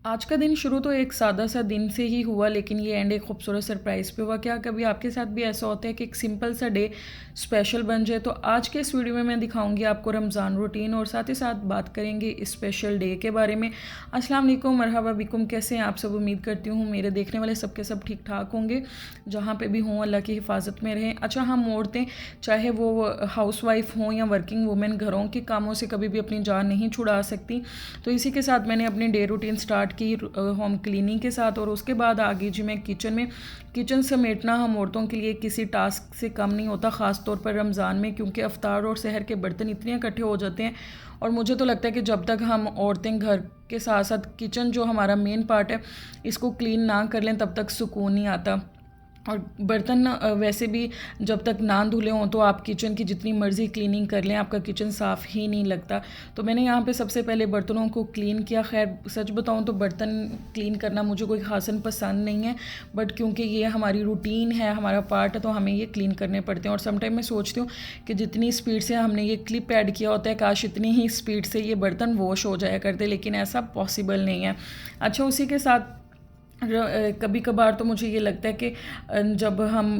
आज का दिन शुरू तो एक सादा सा दिन से ही हुआ, लेकिन ये एंड एक खूबसूरत सरप्राइज़ पे हुआ। क्या कभी आपके साथ भी ऐसा होता है कि एक सिंपल सा डे स्पेशल बन जाए? तो आज के इस वीडियो में मैं दिखाऊंगी आपको रमज़ान रूटीन और साथ ही साथ बात करेंगे इस स्पेशल डे के बारे में। अस्सलाम वालेकुम, मरहबा बिकुम, कैसे हैं आप सब? उम्मीद करती हूँ मेरे देखने वाले सबके सब ठीक ठाक होंगे, जहाँ पर भी हों अल्लाह की हिफाजत में रहें। अच्छा, हम औरतें चाहे वो हाउस वाइफ हों या वर्किंग वूमेन, घरों के कामों से कभी भी अपनी जान नहीं छुड़ा सकती। तो इसी के साथ मैंने अपनी डे रूटीन स्टार्ट की होम क्लीनिंग के साथ, और उसके बाद आगे जी मैं किचन समेटना हम औरतों के लिए किसी टास्क से कम नहीं होता, ख़ास तौर पर रमज़ान में, क्योंकि अफ्तार और सहर के बर्तन इतने इकट्ठे हो जाते हैं। और मुझे तो लगता है कि जब तक हम औरतें घर के साथ साथ किचन जो हमारा मेन पार्ट है इसको क्लीन ना कर लें तब तक सुकून नहीं आता। और बर्तन वैसे भी जब तक ना धुले हों तो आप किचन की जितनी मर्ज़ी क्लीनिंग कर लें, आपका किचन साफ़ ही नहीं लगता। तो मैंने यहाँ पे सबसे पहले बर्तनों को क्लीन किया। खैर सच बताऊँ तो बर्तन क्लीन करना मुझे कोई ख़ासन पसंद नहीं है, बट क्योंकि ये हमारी रूटीन है, हमारा पार्ट है, तो हमें ये क्लीन करने पड़ते हैं। और समटाइम मैं सोचती हूँ कि जितनी स्पीड से हमने ये क्लिप ऐड किया होता है, काश इतनी ही स्पीड से ये बर्तन वॉश हो जाया करते, लेकिन ऐसा पॉसिबल नहीं है। अच्छा, उसी के साथ कभी कभार तो मुझे ये लगता है कि जब हम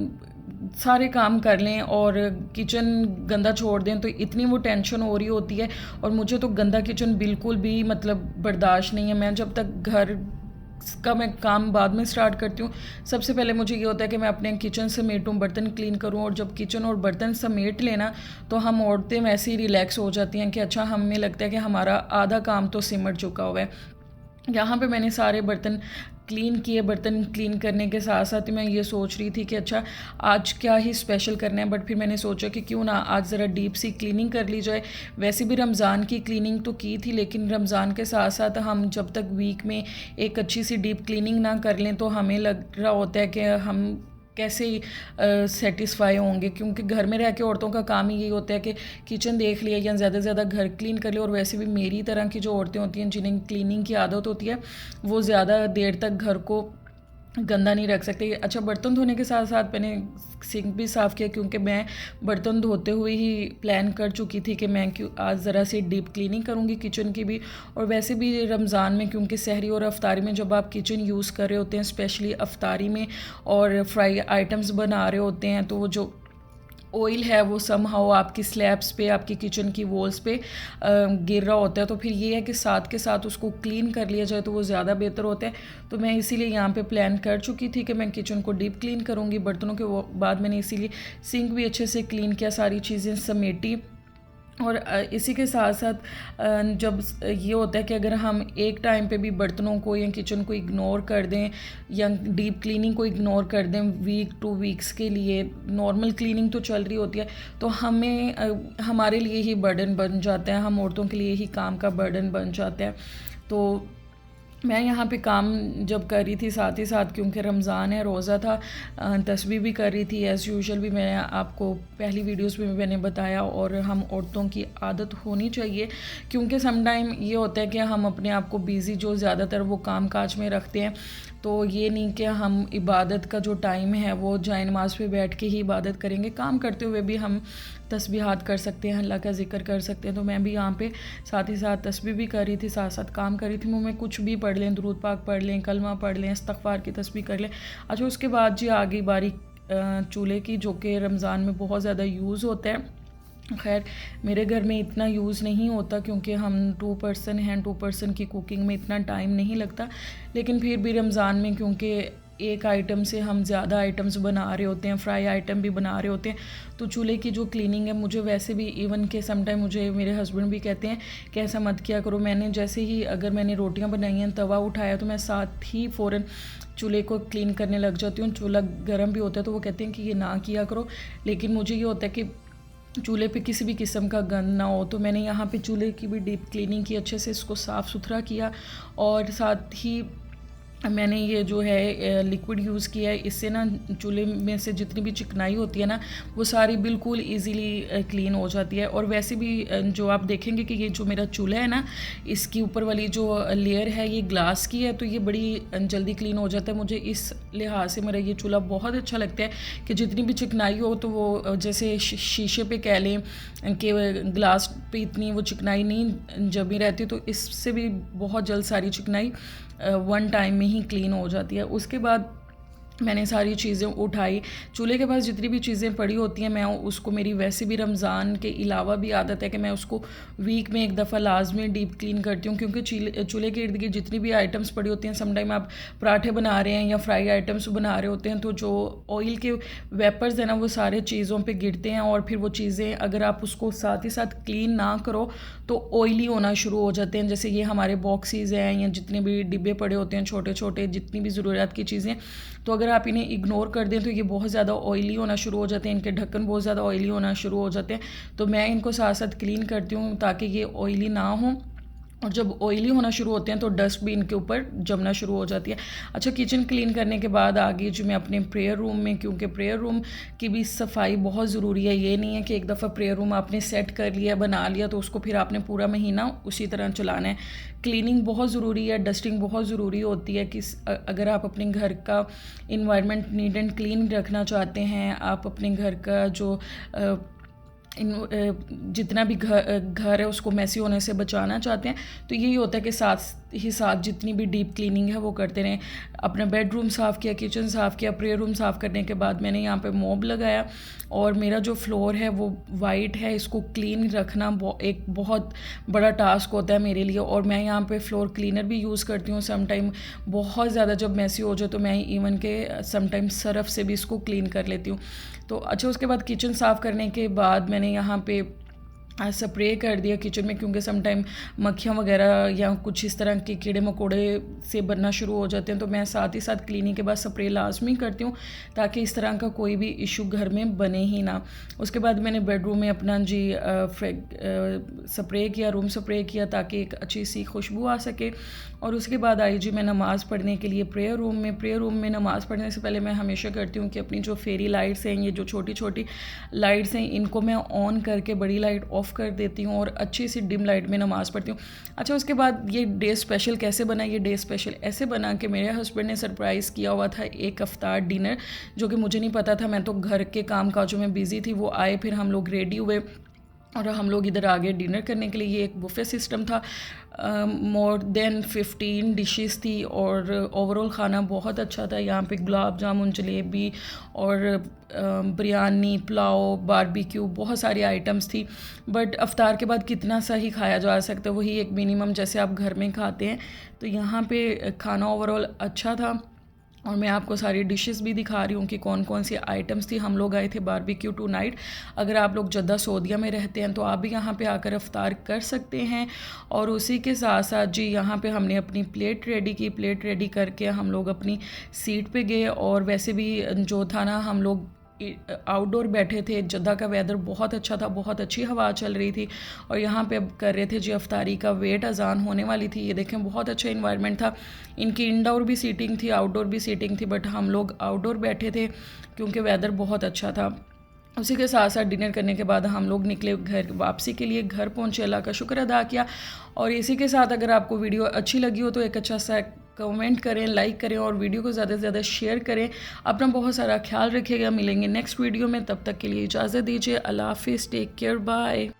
सारे काम कर लें और किचन गंदा छोड़ दें तो इतनी वो टेंशन हो रही होती है। और मुझे तो गंदा किचन बिल्कुल भी मतलब बर्दाश्त नहीं है। मैं जब तक घर का मैं काम बाद में स्टार्ट करती हूँ, सबसे पहले मुझे ये होता है कि मैं अपने किचन समेटूँ, बर्तन क्लीन करूँ। और जब किचन और बर्तन समेट लेना तो हम औरतें वैसे ही रिलैक्स हो जाती हैं कि अच्छा, हमें लगता है कि हमारा आधा काम तो सिमट चुका हुआ है। यहाँ पे मैंने सारे बर्तन क्लीन किए। बर्तन क्लीन करने के साथ साथ मैं ये सोच रही थी कि अच्छा आज क्या ही स्पेशल करना है, बट फिर मैंने सोचा कि क्यों ना आज ज़रा डीप सी क्लीनिंग कर ली जाए। वैसे भी रमज़ान की क्लीनिंग तो की थी, लेकिन रमज़ान के साथ साथ हम जब तक वीक में एक अच्छी सी डीप क्लीनिंग ना कर लें तो हमें लग रहा होता है कि हम कैसे सेटिस्फाई होंगे, क्योंकि घर में रह के औरतों का काम ही यही होता है कि किचन देख लिया या ज़्यादा से ज़्यादा घर क्लीन कर लिया। और वैसे भी मेरी तरह की जो औरतें होती हैं जिन्हें क्लीनिंग की आदत होती है, वो ज़्यादा देर तक घर को गंदा नहीं रख सकते। अच्छा, बर्तन धोने के साथ साथ मैंने सिंक भी साफ़ किया, क्योंकि मैं बर्तन धोते हुए ही प्लान कर चुकी थी कि मैं क्यों आज ज़रा सी डीप क्लीनिंग करूँगी किचन की भी। और वैसे भी रमज़ान में क्योंकि सहरी और अफ्तारी में जब आप किचन यूज़ कर रहे होते हैं, स्पेशली अफ्तारी में, और फ्राई आइटम्स बना रहे होते हैं, तो वो जो ऑयल है वो समहाउ आपकी स्लैब्स पे, आपकी किचन की वॉल्स पे गिर रहा होता है। तो फिर ये है कि साथ के साथ उसको क्लीन कर लिया जाए तो वो ज़्यादा बेहतर होता है। तो मैं इसीलिए यहाँ पे प्लान कर चुकी थी कि मैं किचन को डीप क्लीन करूँगी। बर्तनों के बाद मैंने इसीलिए सिंक भी अच्छे से क्लीन किया, सारी चीज़ें समेटी। और इसी के साथ साथ जब ये होता है कि अगर हम एक टाइम पे भी बर्तनों को या किचन को इग्नोर कर दें या डीप क्लीनिंग को इग्नोर कर दें वीक 2 वीक्स के लिए, नॉर्मल क्लीनिंग तो चल रही होती है, तो हमें हमारे लिए ही बर्डन बन जाता है, हम औरतों के लिए ही काम का बर्डन बन जाता है। तो मैं यहाँ पे काम जब कर रही थी साथ ही साथ, क्योंकि रमज़ान है, रोज़ा था, तस्बीह भी कर रही थी एज़ यूजुअल भी। मैं आपको पहली वीडियोस में मैंने बताया, और हम औरतों की आदत होनी चाहिए, क्योंकि सम टाइम ये होता है कि हम अपने आप को बिज़ी जो ज़्यादातर वो काम काज में रखते हैं। तो ये नहीं कि हम इबादत का जो टाइम है वो जाए नमाज़ पे बैठ के ही इबादत करेंगे, काम करते हुए भी हम तस्बीहात कर सकते हैं, अल्लाह का ज़िक्र कर सकते हैं। तो मैं भी यहाँ पे साथ ही साथ तस्बीह भी कर रही थी, साथ साथ काम कर रही थी। मुँह में कुछ भी पढ़ लें, दुरूद पाक पढ़ लें, कलमा पढ़ लें, इस्तग़फ़ार की तस्बीह कर लें। अच्छा, उसके बाद जी आ गई बारी चूल्हे की, जो कि रमज़ान में बहुत ज़्यादा यूज़ होता है। खैर मेरे घर में इतना यूज़ नहीं होता, क्योंकि हम 2 पर्सन हैं, 2 पर्सन की कुकिंग में इतना टाइम नहीं लगता। लेकिन फिर भी रमज़ान में क्योंकि एक आइटम से हम ज़्यादा आइटम्स बना रहे होते हैं, फ्राई आइटम भी बना रहे होते हैं, तो चूल्हे की जो क्लीनिंग है मुझे वैसे भी, इवन के सम टाइम मुझे मेरे हस्बैंड भी कहते हैं कि ऐसा मत किया करो। मैंने जैसे ही अगर मैंने रोटियां बनाई हैं, तवा उठाया, तो मैं साथ ही फ़ौरन चूल्हे को क्लीन करने लग जाती हूँ। चूल्हा गर्म भी होता है तो वो कहते हैं कि ये ना किया करो, लेकिन मुझे ये होता है कि चूल्हे पे किसी भी किस्म का गंद ना हो। तो मैंने यहाँ पे चूल्हे की भी डीप क्लीनिंग की, अच्छे से इसको साफ़ सुथरा किया। और साथ ही मैंने ये जो है लिक्विड यूज़ किया है, इससे ना चूल्हे में से जितनी भी चिकनाई होती है ना वो सारी बिल्कुल इजीली क्लीन हो जाती है। और वैसे भी जो आप देखेंगे कि ये जो मेरा चूल्हा है ना, इसकी ऊपर वाली जो लेयर है ये ग्लास की है, तो ये बड़ी जल्दी क्लीन हो जाता है। मुझे इस लिहाज से मेरा ये चूल्हा बहुत अच्छा लगता है कि जितनी भी चिकनाई हो तो वो जैसे शीशे पे कह लें कि ग्लास पे इतनी वो चिकनाई नहीं जमी रहती, तो इससे भी बहुत जल्द सारी चिकनाई वन टाइम में ही क्लीन हो जाती है। उसके बाद मैंने सारी चीज़ें उठाई। चूल्हे के पास जितनी भी चीज़ें पड़ी होती हैं मैं उसको, मेरी वैसे भी रमज़ान के अलावा भी आदत है कि मैं उसको वीक में एक दफ़ा लाजमी डीप क्लीन करती हूँ, क्योंकि चूल्हे के इर्द गिर्द जितनी भी आइटम्स पड़ी होती हैं, समटाइम आप पराठे बना रहे हैं या फ्राई आइटम्स बना रहे होते हैं, तो जो ऑयल के वेपर्स हैं ना वो सारे चीज़ों पर गिरते हैं, और फिर वो चीज़ें अगर आप उसको साथ ही साथ क्लीन ना करो तो ऑयली होना शुरू हो जाते हैं। जैसे ये हमारे बॉक्सेस हैं या जितने भी डिब्बे पड़े होते हैं छोटे छोटे, जितनी भी ज़रूरत की चीज़ें, तो अगर आप इन्हें इग्नोर कर दें तो ये बहुत ज़्यादा ऑयली होना शुरू हो जाते हैं, इनके ढक्कन बहुत ज़्यादा ऑयली होना शुरू हो जाते हैं। तो मैं इनको साथ साथ क्लीन करती हूँ ताकि ये ऑयली ना हो, और जब ऑयली होना शुरू होते हैं तो डस्ट भी इनके ऊपर जमना शुरू हो जाती है। अच्छा, किचन क्लीन करने के बाद आ गई जो मैं अपने प्रेयर रूम में, क्योंकि प्रेयर रूम की भी सफाई बहुत ज़रूरी है। ये नहीं है कि एक दफ़ा प्रेयर रूम आपने सेट कर लिया, बना लिया, तो उसको फिर आपने पूरा महीना उसी तरह चलाना है। क्लीनिंग बहुत ज़रूरी है, डस्टिंग बहुत ज़रूरी होती है कि अगर आप अपने घर का इन्वायरमेंट नीट एंड क्लीन रखना चाहते हैं, आप अपने घर का जो जितना भी घर है उसको मैसी होने से बचाना चाहते हैं, तो यही होता है कि साथ ही साथ जितनी भी डीप क्लीनिंग है वो करते रहें। अपना बेडरूम साफ़ किया, किचन साफ़ किया, प्रेयर रूम साफ़ करने के बाद मैंने यहाँ पे मॉब लगाया, और मेरा जो फ्लोर है वो वाइट है। इसको क्लीन रखना एक बहुत बड़ा टास्क होता है मेरे लिए, और मैं यहाँ पे फ्लोर क्लीनर भी यूज़ करती हूँ। समटाइम बहुत ज़्यादा जब मैसी हो जाए तो मैं इवन के समटाइम सरफ़ से भी इसको क्लीन कर लेती हूँ। तो अच्छा, उसके बाद किचन साफ़ करने के बाद मैंने यहाँ पे स्प्रे कर दिया किचन में, क्योंकि समटाइम मक्खियाँ वगैरह या कुछ इस तरह के कीड़े मकोड़े से बनना शुरू हो जाते हैं, तो मैं साथ ही साथ क्लीनिंग के बाद स्प्रे लाजमी करती हूँ ताकि इस तरह का कोई भी इशू घर में बने ही ना। उसके बाद मैंने बेडरूम में अपना जी स्प्रे किया, रूम स्प्रे किया, ताकि एक अच्छी सी खुशबू आ सके। और उसके बाद आई जी मैं नमाज़ पढ़ने के लिए प्रेयर रूम में। प्रेयर रूम में नमाज़ पढ़ने से पहले मैं हमेशा करती हूँ कि अपनी जो फेरी लाइट्स हैं, ये जो छोटी छोटी लाइट्स हैं, इनको मैं ऑन करके बड़ी लाइट ऑफ़ कर देती हूँ और अच्छी सी डिम लाइट में नमाज़ पढ़ती हूँ। अच्छा, उसके बाद ये डे स्पेशल कैसे बना? ये डे स्पेशल ऐसे बना कि मेरे हस्बैंड ने सरप्राइज़ किया हुआ था एक इफ्तार डिनर, जो कि मुझे नहीं पता था। मैं तो घर के काम काजों में बिज़ी थी। वो आए, फिर हम लोग रेडी हुए और हम लोग इधर आ गए डिनर करने के लिए। ये एक बुफे सिस्टम था, मोर देन 15 डिशेस थी, और ओवरऑल खाना बहुत अच्छा था। यहाँ पे गुलाब जामुन, जलेबी और बिरयानी, पुलाव, बारबेक्यू, बहुत सारी आइटम्स थी। बट अफ्तार के बाद कितना सा ही खाया जा सकता है, वही एक मिनिमम जैसे आप घर में खाते हैं। तो यहाँ पे खाना ओवरऑल अच्छा था, और मैं आपको सारी डिशेस भी दिखा रही हूँ कि कौन कौन सी आइटम्स थी। हम लोग आए थे बारबेक्यू टू नाइट। अगर आप लोग जद्दा सऊदिया में रहते हैं तो आप भी यहाँ पे आकर इफ्तार कर सकते हैं। और उसी के साथ साथ जी यहाँ पे हमने अपनी प्लेट रेडी की। प्लेट रेडी करके हम लोग अपनी सीट पे गए, और वैसे भी जो था ना, हम लोग आउटडोर बैठे थे। जद्दा का वेदर बहुत अच्छा था, बहुत अच्छी हवा चल रही थी, और यहाँ पे अब कर रहे थे जी अफ्तारी का वेट, अजान होने वाली थी। ये देखें, बहुत अच्छा इन्वायरमेंट था। इनकी इंडोर भी सीटिंग थी, आउटडोर भी सीटिंग थी, बट हम लोग आउटडोर बैठे थे क्योंकि वेदर बहुत अच्छा था। उसी के साथ साथ डिनर करने के बाद हम लोग निकले घर वापसी के लिए। घर पहुँचे, अल्लाह का शुक्र अदा किया। और इसी के साथ अगर आपको वीडियो अच्छी लगी हो तो एक अच्छा सा कमेंट करें, लाइक करें, और वीडियो को ज़्यादा से ज़्यादा शेयर करें। अपना बहुत सारा ख्याल रखिएगा। मिलेंगे नेक्स्ट वीडियो में, तब तक के लिए इजाज़त दीजिए। अल्लाह हाफिज़, टेक केयर, बाय।